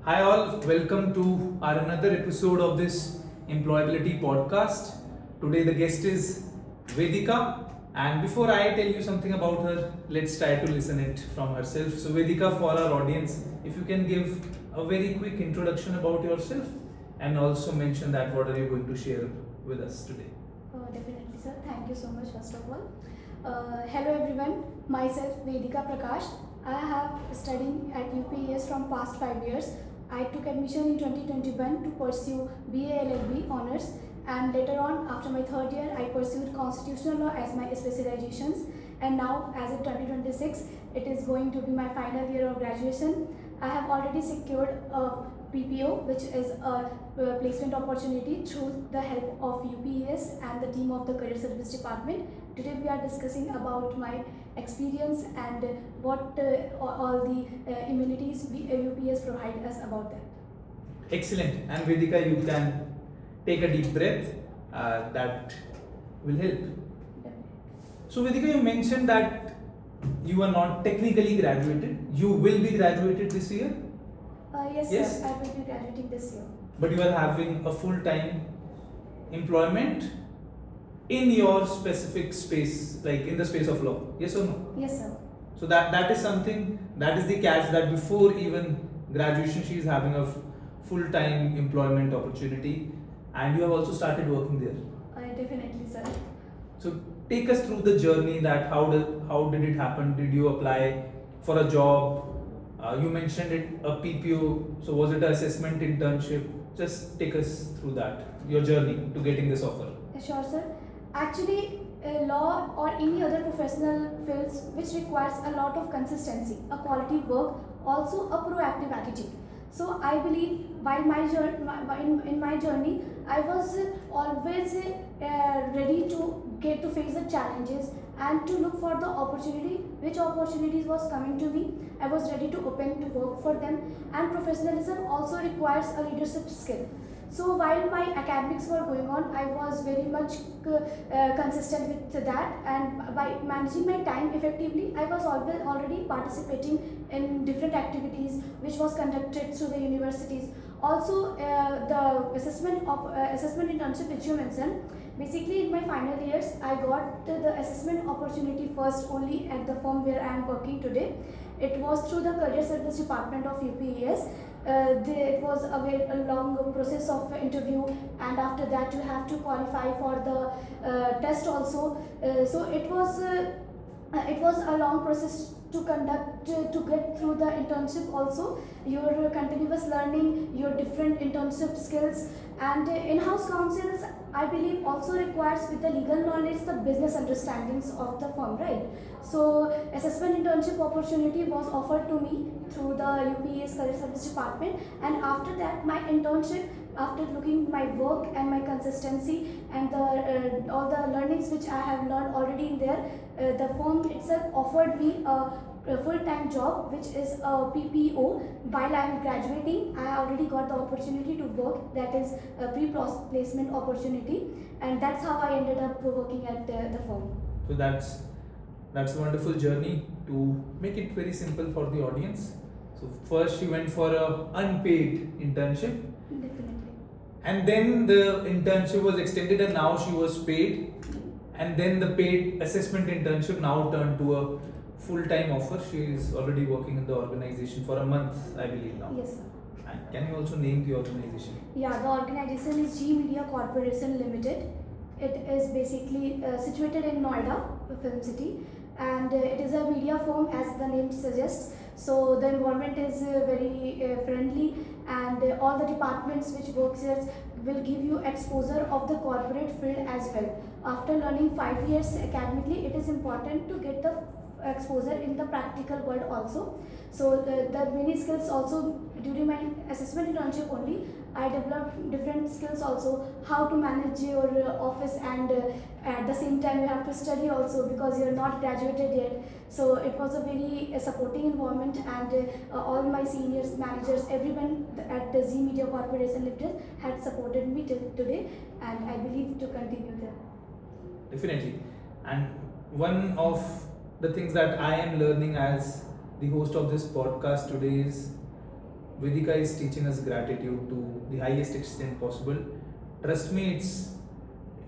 Hi all, welcome to our another episode of this employability podcast. Today the guest is Vedika, and before I tell you something about her, let's try to listen it from herself. So Vedika, for our audience, if you can give a very quick introduction about yourself and also mention that what are you going to share with us today. Definitely, sir. Thank you so much, first of all. Hello, everyone. Myself, Vedika Prakash. I have studying at UPES from past 5 years. I took admission in 2021 to pursue BA LLB honors, and later on, after my third year, I pursued constitutional law as my specializations. And now, as of 2026, it is going to be my final year of graduation. I have already secured a PPO, which is a placement opportunity through the help of UPES and the team of the Career Service Department. Today we are discussing about my experience and what all the amenities UPES provide us about that. Excellent. And Vedika, you can take a deep breath. That will help. So Vedika, you mentioned that you are not technically graduated. You will be graduated this year. Yes, sir. I will be graduating this year. But you are having a full-time employment in your specific space, like in the space of law. Yes or no? Yes, sir. So that is something, that is the catch, that before even graduation she is having a full-time employment opportunity, and you have also started working there. Definitely, sir. So take us through the journey, that how did it happen? Did you apply for a job? You mentioned it a PPO. So was it an assessment internship? Just take us through that, your journey to getting this offer. Sure, sir. Actually, law or any other professional fields which requires a lot of consistency, a quality work, also a proactive attitude. So I believe while in my journey, I was always ready to get to face the challenges and to look for the opportunity, which opportunities was coming to me. I was ready to open to work for them, and professionalism also requires a leadership skill. So while my academics were going on, I was very much consistent with that, and by managing my time effectively, I was already participating in different activities which was conducted through the universities. Also, the assessment internship which you mentioned. Basically, in my final years, I got the assessment opportunity first only at the firm where I am working today. It was through the Career Service Department of UPES. It was a very long process of interview, and after that you have to qualify for the test also. So it was a long process to conduct to get through the internship also, your continuous learning, your different internship skills, and in-house counsels I believe also requires with the legal knowledge the business understandings of the firm, right? So assessment internship opportunity was offered to me through the UPES Career Service Department, and after that my internship, after looking my work and my consistency and the all the learnings which I have learned already in there, the firm itself offered me a full-time job which is a PPO. While I am graduating, I already got the opportunity to work, that is a pre-placement opportunity, and that's how I ended up working at the firm. So that's a wonderful journey. To make it very simple for the audience, so first she went for a unpaid internship. Definitely. And then the internship was extended and now she was paid. And then the paid assessment internship now turned to a full-time offer. She is already working in the organization for a month, I believe now. Yes, sir. And can you also name the organization? Yeah, the organization is Zee Media Corporation Limited. It is basically situated in Noida, film city, and it is a media firm as the name suggests. So the environment is very friendly, and all the departments which works here will give you exposure of the corporate field as well. After learning 5 years academically, it is important to get the exposure in the practical world also. So the many skills also during my assessment internship only, I developed different skills also, how to manage your office, and at the same time you have to study also because you're not graduated yet. So it was a very supporting environment, and all my seniors, managers, everyone at the Zee Media Corporation Limited had supported me till today, and I believe to continue there. Definitely. And one of the things that I am learning as the host of this podcast today is Vedika is teaching us gratitude to the highest extent possible. Trust me,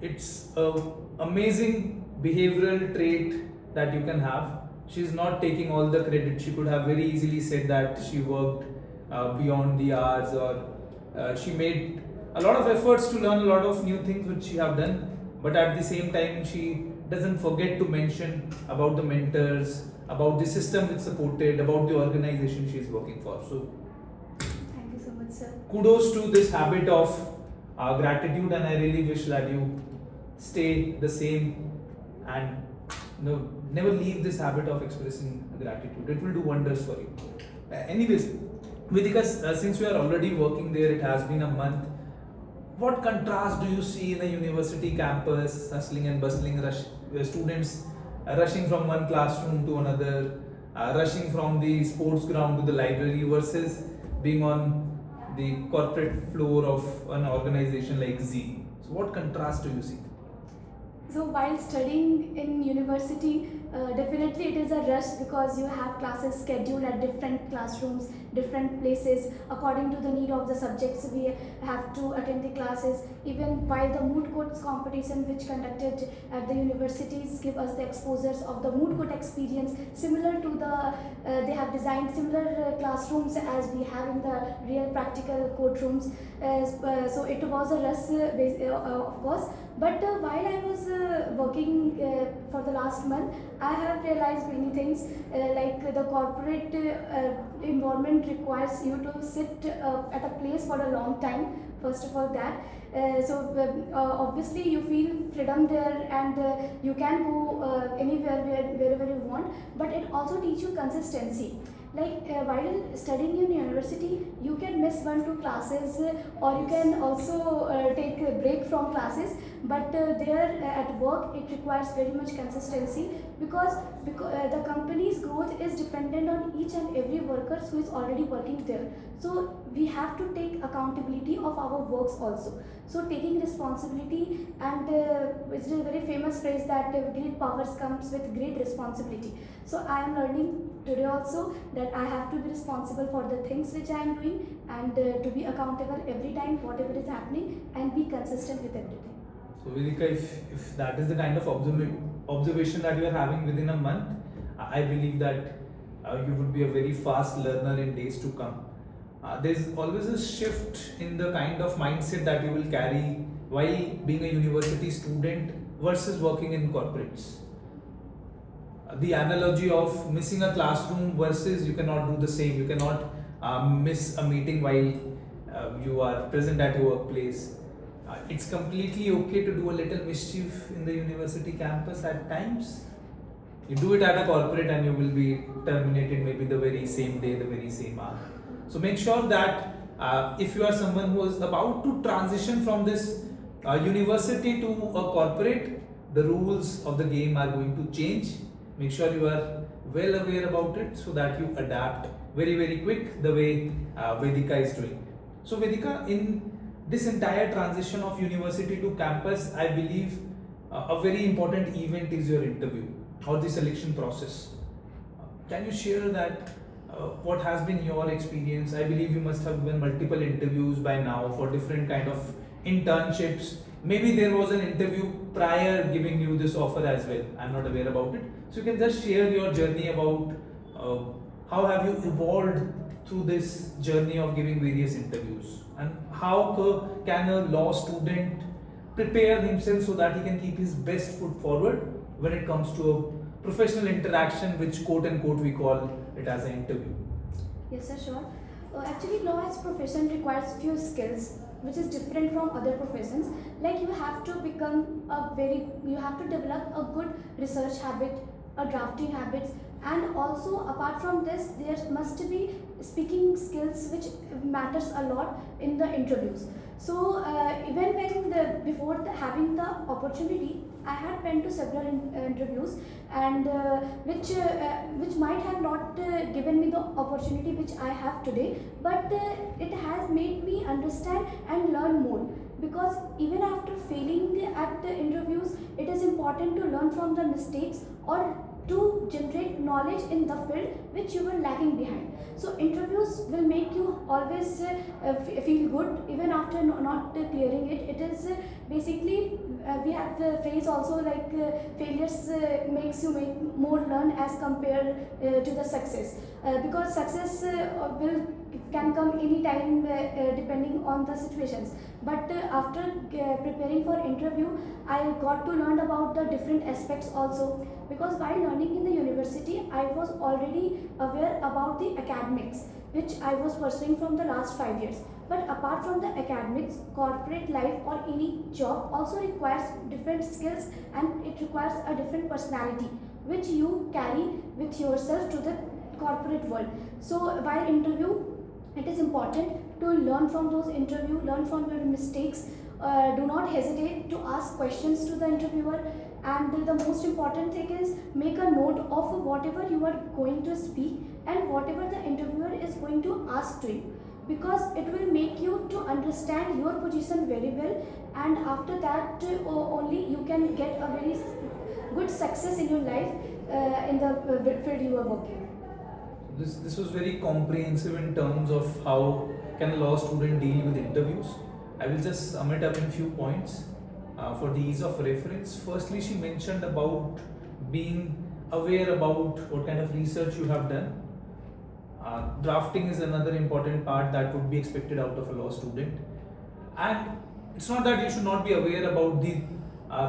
it's a amazing behavioral trait that you can have. She's not taking all the credit. She could have very easily said that she worked beyond the hours, or she made a lot of efforts to learn a lot of new things which she have done. But at the same time, she doesn't forget to mention about the mentors, about the system which supported, about the organization she is working for. So Thank you so much, sir. kudos to this habit of gratitude, and I really wish that you stay the same and never leave this habit of expressing gratitude. It will do wonders for you. Anyways, Vidika, since you are already working there, it has been a month. What contrast do you see in a university campus, hustling and bustling, students rushing from one classroom to another, rushing from the sports ground to the library, versus being on the corporate floor of an organization like Zee? So, what contrast do you see? So while studying in university, definitely it is a rush because you have classes scheduled at different classrooms, different places according to the need of the subjects. We have to attend the classes. Even while the moot courts competition which conducted at the universities give us the exposures of the moot court experience, similar to the they have designed similar classrooms as we have in the real practical courtrooms. So it was a rush, of course. But while I was working for the last month, I have realized many things, like the corporate environment requires you to sit at a place for a long time. First of all, that obviously you feel freedom there, and you can go anywhere wherever you want. But it also teaches you consistency. Like while studying in university, you can miss 1-2 classes, or you can also take a break from classes. But there at work, it requires very much consistency, because the company's growth is dependent on each and every worker who is already working there. So we have to take accountability of our works also. So taking responsibility, and it's a very famous phrase that great powers comes with great responsibility. So I am learning today also that I have to be responsible for the things which I am doing, and to be accountable every time whatever is happening, and be consistent with everything. So, Vedika, if that is the kind of observation that you are having within a month, I believe that you would be a very fast learner in days to come. There's always a shift in the kind of mindset that you will carry while being a university student versus working in corporates. The analogy of missing a classroom versus you cannot do the same. You cannot miss a meeting while you are present at your workplace. It's completely okay to do a little mischief in the university campus at times. You do it at a corporate and you will be terminated maybe the very same day, the very same hour. So make sure that if you are someone who is about to transition from this university to a corporate, the rules of the game are going to change. Make sure you are well aware about it so that you adapt very quick, the way Vedika is doing. So Vedika, in this entire transition of university to campus, I believe a very important event is your interview or the selection process. Can you share that? What has been your experience? I believe you must have given multiple interviews by now for different kind of internships. Maybe there was an interview prior giving you this offer as well. I'm not aware about it. So you can just share your journey about how have you evolved through this journey of giving various interviews, and how can a law student prepare himself so that he can keep his best foot forward when it comes to a professional interaction, which quote unquote we call it as an interview. Yes, sir, sure. Actually, law as profession requires few skills, which is different from other professions. Like you have to you have to develop a good research habit, a drafting habits, and also apart from this, there must be speaking skills, which matters a lot in the interviews. So even when before having the opportunity, I had been to several interviews, and which might have not given me the opportunity which I have today, but it has made me understand and learn more. Because even after failing at the interviews, it is important to learn from the mistakes, or to generate knowledge in the field which you were lacking behind. So interviews will make you always feel good even after not clearing it. It is basically we have the phrase also like failures makes you make more learn as compared to the success, because success will can come anytime depending on the situations. But after preparing for interview, I got to learn about the different aspects also, because while learning in the university I was already aware about the academics which I was pursuing from the last 5 years. But apart from the academics, corporate life or any job also requires different skills, and it requires a different personality which you carry with yourself to the corporate world. So while interview, it is important to learn from those interview, learn from your mistakes. Do not hesitate to ask questions to the interviewer, and the most important thing is make a note of whatever you are going to speak and whatever the interviewer is going to ask to you, because it will make you to understand your position very well, and after that only you can get a very good success in your life in the field you are working. This was very comprehensive in terms of how can a law student deal with interviews. I will just sum it up in few points for the ease of reference. Firstly, she mentioned about being aware about what kind of research you have done. Drafting is another important part that would be expected out of a law student. And it's not that you should not be aware about the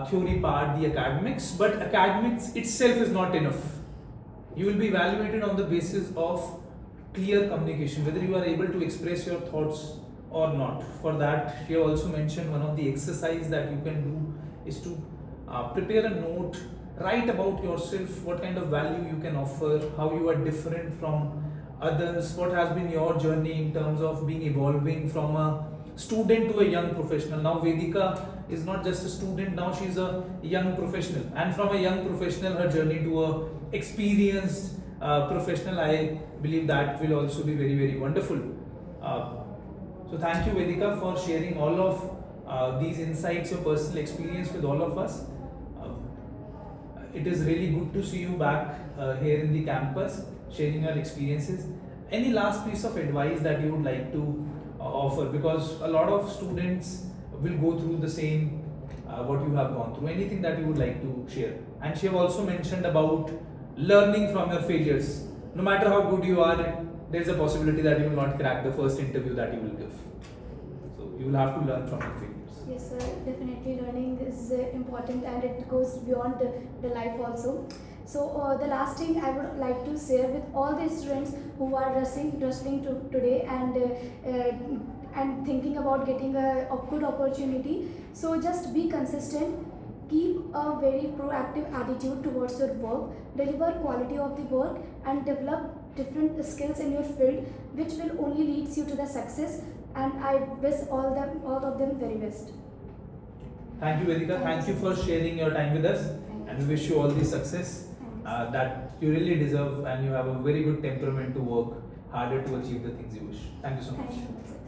theory part, the academics, but academics itself is not enough. You will be evaluated on the basis of clear communication, whether you are able to express your thoughts or not. For that, she also mentioned one of the exercise that you can do is to prepare a note, write about yourself, what kind of value you can offer, how you are different from others, what has been your journey in terms of being evolving from a student to a young professional. Now Vedika is not just a student, now she is a young professional, and from a young professional her journey to a experienced professional, I believe that will also be very, very wonderful. So thank you Vedika for sharing all of these insights, your personal experience with all of us. It is really good to see you back here in the campus sharing your experiences. Any last piece of advice that you would like to offer, because a lot of students will go through the same what you have gone through. Anything that you would like to share? And she have also mentioned about learning from your failures. No matter how good you are, there is a possibility that you will not crack the first interview that you will give. So you will have to learn from your failures. Yes, sir. Definitely learning is important, and it goes beyond the life also. So the last thing I would like to share with all the students who are wrestling today and thinking about getting a good opportunity. So just be consistent, keep a very proactive attitude towards your work, deliver quality of the work, and develop different skills in your field, which will only leads you to the success. And I wish all of them very best. Thank you Vedika. Thank you for sharing your time with us, and we wish you all the success that you really deserve, and you have a very good temperament to work harder to achieve the things you wish. Thank you so much. Thank you.